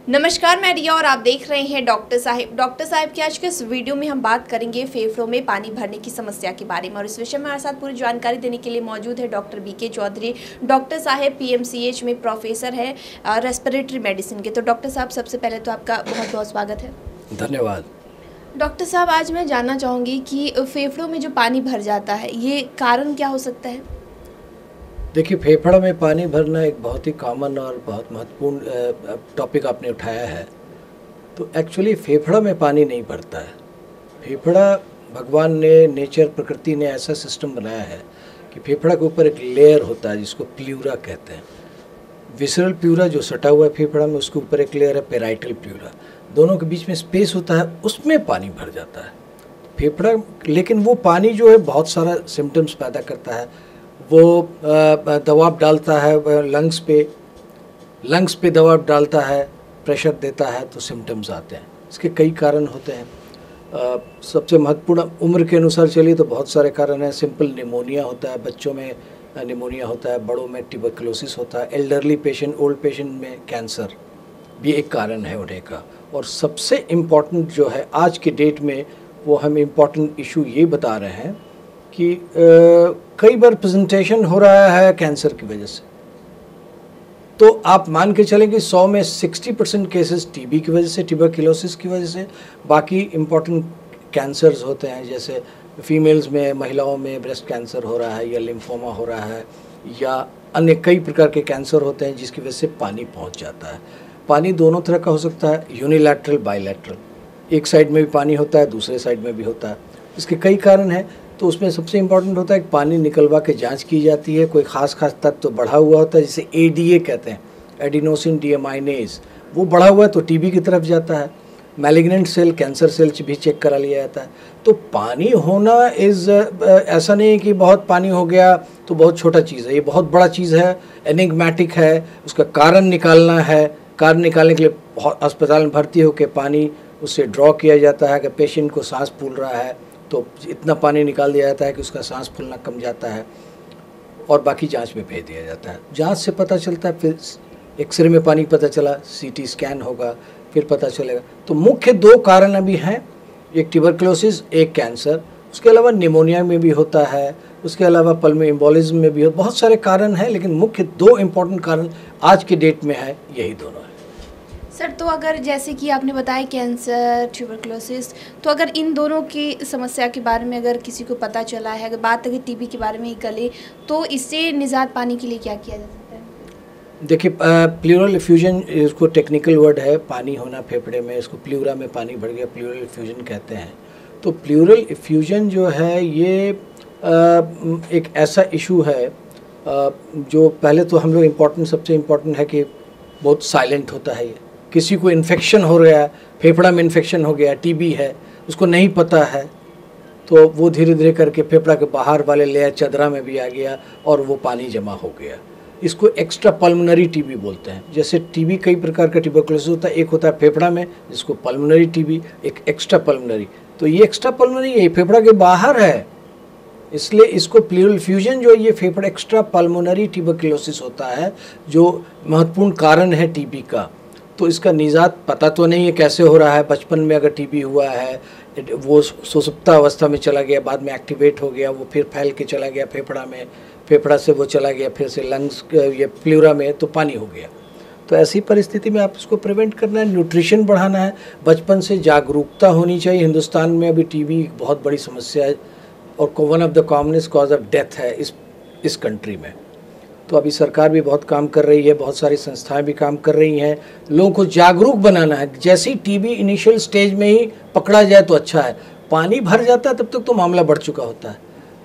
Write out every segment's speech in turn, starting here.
नमस्कार, मैं रिया और आप देख रहे हैं डॉक्टर साहिब। डॉक्टर साहिब की आज के इस वीडियो में हम बात करेंगे फेफड़ों में पानी भरने की समस्या के बारे में, और इस विषय में हमारे साथ पूरी जानकारी देने के लिए मौजूद है डॉक्टर बीके चौधरी। डॉक्टर साहिब पीएमसीएच में प्रोफेसर है रेस्पिरेटरी मेडिसिन के। तो डॉक्टर साहब, सबसे पहले तो आपका बहुत बहुत स्वागत है। धन्यवाद। डॉक्टर साहब, आज मैं जानना चाहूँगी कि फेफड़ों में जो पानी भर जाता है, ये कारण क्या हो सकता है? देखिए, फेफड़ा में पानी भरना एक बहुत ही कॉमन और बहुत महत्वपूर्ण टॉपिक आपने उठाया है। तो एक्चुअली फेफड़ा में पानी नहीं भरता है। फेफड़ा भगवान ने, प्रकृति ने ऐसा सिस्टम बनाया है कि फेफड़ा के ऊपर एक लेयर होता है जिसको प्ल्यूरा कहते हैं। विसरल प्ल्यूरा जो सटा हुआ है फेफड़ा में, उसके ऊपर एक लेयर है पेराइटल प्ल्यूरा। दोनों के बीच में स्पेस होता है, उसमें पानी भर जाता है फेफड़ा। लेकिन वो पानी जो है बहुत सारा सिम्टम्स पैदा करता है। वो दबाव डालता है लंग्स पे दबाव डालता है, प्रेशर देता है, तो सिम्टम्स आते हैं। इसके कई कारण होते हैं। सबसे महत्वपूर्ण उम्र के अनुसार चलिए तो बहुत सारे कारण हैं। सिंपल निमोनिया होता है, बच्चों में निमोनिया होता है, बड़ों में ट्यूबरकुलोसिस होता है, एल्डरली पेशेंट, ओल्ड पेशेंट में कैंसर भी एक कारण है होने का। और सबसे इम्पॉर्टेंट जो है आज की डेट में, वो हम इम्पॉर्टेंट इशू ये बता रहे हैं कि कई बार प्रेजेंटेशन हो रहा है कैंसर की वजह से। तो आप मान के चलें कि 100 में 60% केसेस टीबी की वजह से, ट्यूबरकुलोसिस की वजह से। बाकी इम्पॉर्टेंट कैंसर्स होते हैं, जैसे फीमेल्स में, महिलाओं में ब्रेस्ट कैंसर हो रहा है, या लिम्फोमा हो रहा है, या अन्य कई प्रकार के कैंसर होते हैं जिसकी वजह से पानी पहुंच जाता है। पानी दोनों तरह का हो सकता है, यूनिलैटरल, बायलैटरल। एक साइड में भी पानी होता है, दूसरे साइड में भी होता है। इसके कई कारण हैं। तो उसमें सबसे इम्पॉर्टेंट होता है कि पानी निकलवा के जांच की जाती है। कोई खास तत्व तो बढ़ा हुआ होता है, जिसे एडीए कहते हैं, एडिनोसिन डिएमाइनेज, वो बढ़ा हुआ है तो टीबी की तरफ जाता है। मैलिग्नेंट सेल, कैंसर सेल भी चेक करा लिया जाता है। तो पानी होना ऐसा नहीं है कि बहुत पानी हो गया तो बहुत छोटा चीज़ है, ये बहुत बड़ा चीज़ है, एनिग्मेटिक है। उसका कारण निकालना है। कारण निकालने के लिए अस्पताल में भर्ती होकर पानी उससे ड्रॉ किया जाता है। कि पेशेंट को सांस फूल रहा है तो इतना पानी निकाल दिया जाता है कि उसका सांस फूलना कम जाता है, और बाकी जांच में भेज दिया जाता है। जांच से पता चलता है, फिर एक्सरे में पानी पता चला, सीटी स्कैन होगा, फिर पता चलेगा। तो मुख्य दो कारण अभी हैं, एक ट्यूबरकुलोसिस, एक कैंसर। उसके अलावा निमोनिया में भी होता है, उसके अलावा पल्मोनरी एम्बोलिज्म में भी होता है। बहुत सारे कारण हैं, लेकिन मुख्य दो इम्पॉर्टेंट कारण आज के डेट में है, यही दोनों है। सर, तो अगर जैसे कि आपने बताया कैंसर, ट्यूबरकुलोसिस, तो अगर इन दोनों की समस्या के बारे में अगर किसी को पता चला है, अगर बात अगर टीबी के बारे में ही करें, तो इससे निजात पाने के लिए क्या किया जा सकता है? देखिए, प्लूरल इफ्यूजन, इसको टेक्निकल वर्ड है, पानी होना फेफड़े में, इसको प्लूरा में पानी भर गया, प्लूरल इफ्यूजन कहते हैं। तो प्लूरल इफ्यूजन जो है, ये एक ऐसा इशू है जो पहले तो हम लोग सबसे इम्पोर्टेंट है कि बहुत साइलेंट होता है। ये किसी को इन्फेक्शन हो गया, फेफड़ा में इन्फेक्शन हो गया, टीबी है, उसको नहीं पता है, तो वो धीरे धीरे करके फेफड़ा के बाहर वाले लेयर चदरा में भी आ गया और वो पानी जमा हो गया। इसको एक्स्ट्रा पल्मोनरी टीबी बोलते हैं। जैसे टीबी कई प्रकार का ट्यूबरकुलोसिस होता है, एक होता है फेफड़ा में जिसको पल्मोनरी टीबी, एक एक्स्ट्रा पल्मोनरी। तो ये एक्स्ट्रा पल्मोनरी ये फेफड़ा के बाहर है, इसलिए इसको प्लूरल इफ्यूजन जो है, ये फेफड़ा एक्स्ट्रा पल्मोनरी ट्यूबरकुलोसिस होता है, जो महत्वपूर्ण कारण है टीबी का। तो इसका निजात पता तो नहीं है कैसे हो रहा है। बचपन में अगर टीबी हुआ है, वो सुसुप्तावस्था में चला गया, बाद में एक्टिवेट हो गया, वो फिर फैल के चला गया फेफड़ा में, फेफड़ा से वो चला गया फिर से लंग्स, ये प्लूरा में, तो पानी हो गया। तो ऐसी परिस्थिति में आप इसको प्रिवेंट करना है, न्यूट्रिशन बढ़ाना है, बचपन से जागरूकता होनी चाहिए। हिंदुस्तान में अभी टीबी बहुत बड़ी समस्या है और one of the commonest cause of death है इस कंट्री में। तो अभी सरकार भी बहुत काम कर रही है, बहुत सारी संस्थाएं भी काम कर रही हैं, लोगों को जागरूक बनाना है। जैसे ही टीबी इनिशियल स्टेज में ही पकड़ा जाए तो अच्छा है। पानी भर जाता है तब तक तो मामला बढ़ चुका होता है,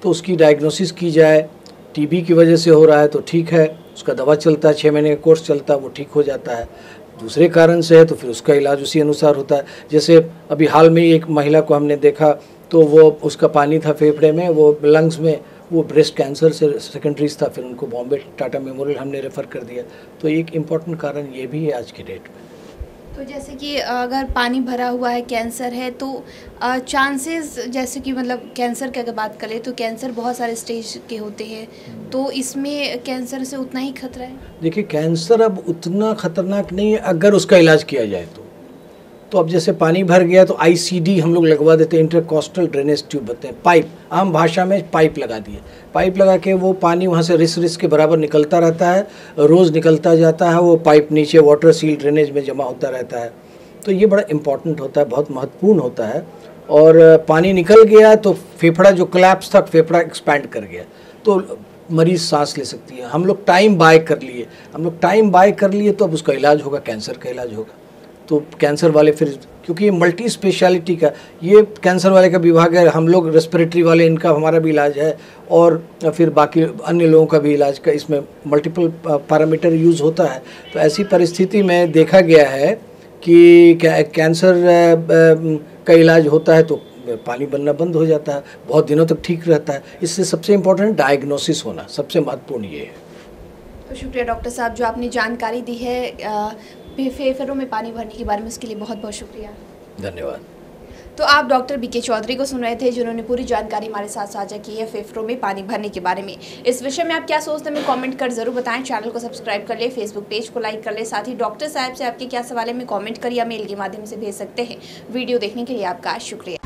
तो उसकी डायग्नोसिस की जाए। टीबी की वजह से हो रहा है तो ठीक है, उसका दवा चलता है, 6 महीने का कोर्स चलता है, वो ठीक हो जाता है। दूसरे कारण से है तो फिर उसका इलाज उसी अनुसार होता है। जैसे अभी हाल में एक महिला को हमने देखा, तो वो उसका पानी था फेफड़े में, वो लंग्स में, वो ब्रेस्ट कैंसर से सेकेंडरीज था, फिर उनको बॉम्बे टाटा मेमोरियल हमने रेफ़र कर दिया। तो एक इम्पॉर्टेंट कारण ये भी है आज की डेट में। तो जैसे कि अगर पानी भरा हुआ है, कैंसर है, तो चांसेस जैसे कि मतलब कैंसर की अगर बात करें तो कैंसर बहुत सारे स्टेज के होते हैं, तो इसमें कैंसर से उतना ही खतरा है? देखिए कैंसर अब उतना खतरनाक नहीं है अगर उसका इलाज किया जाए तो अब जैसे पानी भर गया तो आईसीडी हम लोग लगवा देते हैं, इंटरकोस्टल ड्रेनेज ट्यूब बोलते हैं, पाइप, आम भाषा में पाइप लगा दिए। पाइप लगा के वो पानी वहाँ से रिस के बराबर निकलता रहता है, रोज़ निकलता जाता है, वो पाइप नीचे वाटर सील ड्रेनेज में जमा होता रहता है। तो ये बड़ा इम्पॉर्टेंट होता है, बहुत महत्वपूर्ण होता है। और पानी निकल गया तो फेफड़ा जो कोलैप्स था, फेफड़ा एक्सपैंड कर गया तो मरीज़ सांस ले सकती है। हम लोग टाइम बाय कर लिए तो अब उसका इलाज होगा, कैंसर का इलाज होगा। तो कैंसर वाले फिर, क्योंकि ये मल्टी स्पेशलिटी का, ये कैंसर वाले का विभाग है, हम लोग रेस्पिरेटरी वाले, इनका हमारा भी इलाज है, और फिर बाकी अन्य लोगों का भी इलाज का, इसमें मल्टीपल पैरामीटर यूज़ होता है। तो ऐसी परिस्थिति में देखा गया है कि कैंसर का इलाज होता है तो पानी बनना बंद हो जाता है, बहुत दिनों तक ठीक रहता है। इससे सबसे इम्पोर्टेंट डायग्नोसिस होना, सबसे महत्वपूर्ण ये है। तो शुक्रिया डॉक्टर साहब, जो आपने जानकारी दी है फेफड़ों में पानी भरने के बारे में, उसके लिए बहुत बहुत शुक्रिया। धन्यवाद। तो आप डॉक्टर बीके चौधरी को सुन रहे थे, जिन्होंने पूरी जानकारी हमारे साथ साझा की है फेफड़ों में पानी भरने के बारे में। इस विषय में आप क्या सोचते हैं, हमें कमेंट कर जरूर बताएं। चैनल को सब्सक्राइब कर ले, फेसबुक पेज को लाइक कर ले, साथ ही डॉक्टर साहब से आपके क्या सवाल है, हमें कमेंट करिए, मेल के माध्यम से भेज सकते हैं। वीडियो देखने के लिए आपका शुक्रिया।